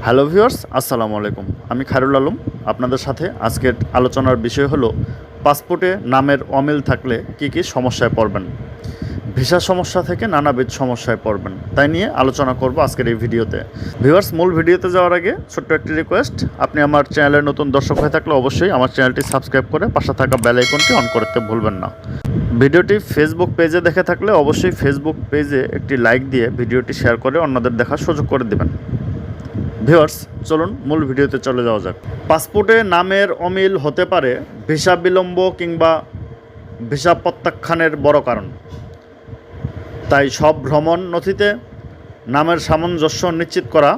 Hello viewers, আসসালামু আলাইকুম। আমি খায়রুল আলম। আপনাদের সাথে আজকের আলোচনার বিষয় হলো পাসপোর্টে নামের অমিল থাকলে কী কী সমস্যায় পড়বেন। ভিসা সমস্যা থেকে নানাবিধ সমস্যায় পড়বেন, তাই নিয়ে আলোচনা করব আজকের এই ভিডিওতে। ভিউয়ার্স, মূল ভিডিওতে যাওয়ার আগে ছোট্ট একটি রিকোয়েস্ট, আপনি আমার চ্যানেলের নতুন দর্শক হয়ে থাকলে অবশ্যই আমার চ্যানেলটি সাবস্ক্রাইব করে পাশে থাকা বেল আইকনটি অন করতে ভুলবেন না। ভিডিওটি ফেসবুক পেজে দেখে থাকলে অবশ্যই ফেসবুক পেজে একটি লাইক দিয়ে ভিডিওটি শেয়ার করে অন্যদের দেখার সুযোগ করে দেবেন। ভিউয়ার্স, চলুন মূল ভিডিওতে চলে যাওয়া যাক। পাসপোর্টে নামের অমিল হতে পারে ভিসা বিলম্ব কিংবা ভিসা প্রত্যাখ্যানের বড় কারণ। তাই সব ভ্রমণ নথিতে নামের সামঞ্জস্য নিশ্চিত করা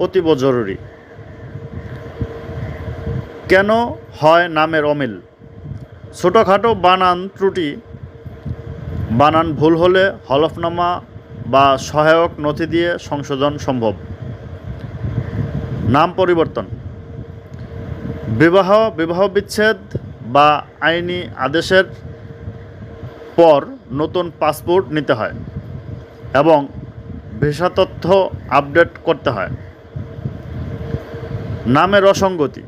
অতীব জরুরি। কেন হয় নামের অমিল? ছোটোখাটো বানান ত্রুটি, বানান ভুল হলে হলফনামা বা সহায়ক নথি দিয়ে সংশোধন সম্ভব। নাম পরিবর্তন, বিবাহ বিচ্ছেদ বা আইনি আদেশের পর নতুন পাসপোর্ট নিতে হয় এবং ভিসা তথ্য আপডেট করতে হয়। নামের অসঙ্গতি,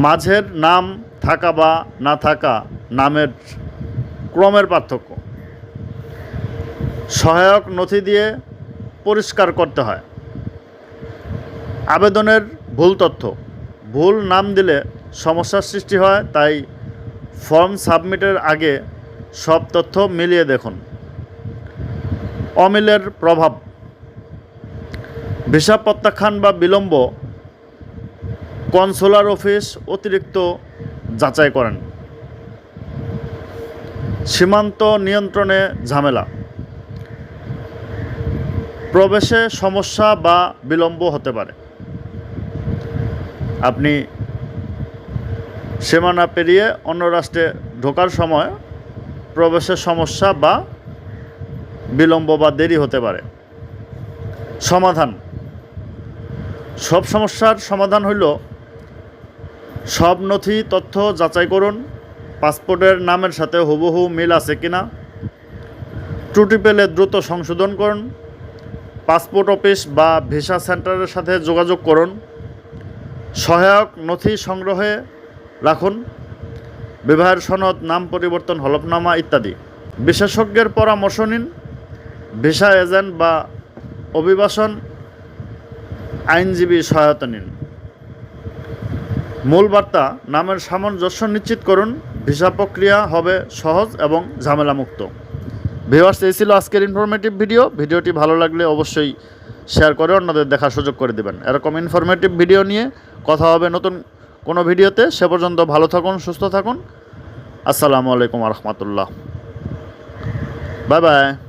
মাঝের নাম থাকা বা না থাকা নামের ক্রমের পার্থক্য। সহায়ক নথি দিয়ে পরিষ্কার করতে হয়। আবেদনের ভুল তথ্য, ভুল নাম দিলে সমস্যার সৃষ্টি হয়, তাই ফর্ম সাবমিটের আগে সব তথ্য মিলিয়ে দেখুন। অমিলের প্রভাব, ভিসা প্রত্যাখ্যান বা বিলম্ব কনসুলার অফিস অতিরিক্ত যাচাই করেন। সীমান্ত নিয়ন্ত্রণে ঝামেলা, প্রবেশে সমস্যা বা বিলম্ব হতে পারে। আপনি সীমানা পেরিয়ে অন্য রাষ্ট্রে ঢোকার সময় প্রবেশের সমস্যা বা বিলম্ব বা দেরি হতে পারে। সমাধান, সব সমস্যার সমাধান হইল সব নথি তথ্য যাচাই করুন, পাসপোর্টের নামের সাথে হুবহু মিল আছে কিনা, ত্রুটি পেলে দ্রুত সংশোধন করুন, পাসপোর্ট অফিস বা ভিসা সেন্টারের সাথে যোগাযোগ করুন, সহায়ক নথি সংগ্রহে রাখুন, বিবাহের সনদ, নাম পরিবর্তন, হলফনামা ইত্যাদি। বিশেষজ্ঞের পরামর্শ নিন, ভিসা এজেন্ট বা অভিবাসন আইনজীবী সহায়তা নিন। মূল বার্তা, নামের সামঞ্জস্য নিশ্চিত করুন, ভিসা প্রক্রিয়া হবে সহজ এবং ঝামেলামুক্ত। ভিউয়ার্স, এই ছিল আজকের ইনফরমেটিভ ভিডিও। ভিডিওটি ভালো লাগলে অবশ্যই শেয়ার করে অন্যদের দেখার সুযোগ করে দেবেন। এরকম ইনফরমেটিভ ভিডিও নিয়ে কথা হবে নতুন কোনো ভিডিওতে। সে পর্যন্ত ভালো থাকুন, সুস্থ থাকুন। আসসালামু আলাইকুম ওয়া রাহমাতুল্লাহ। Bye bye.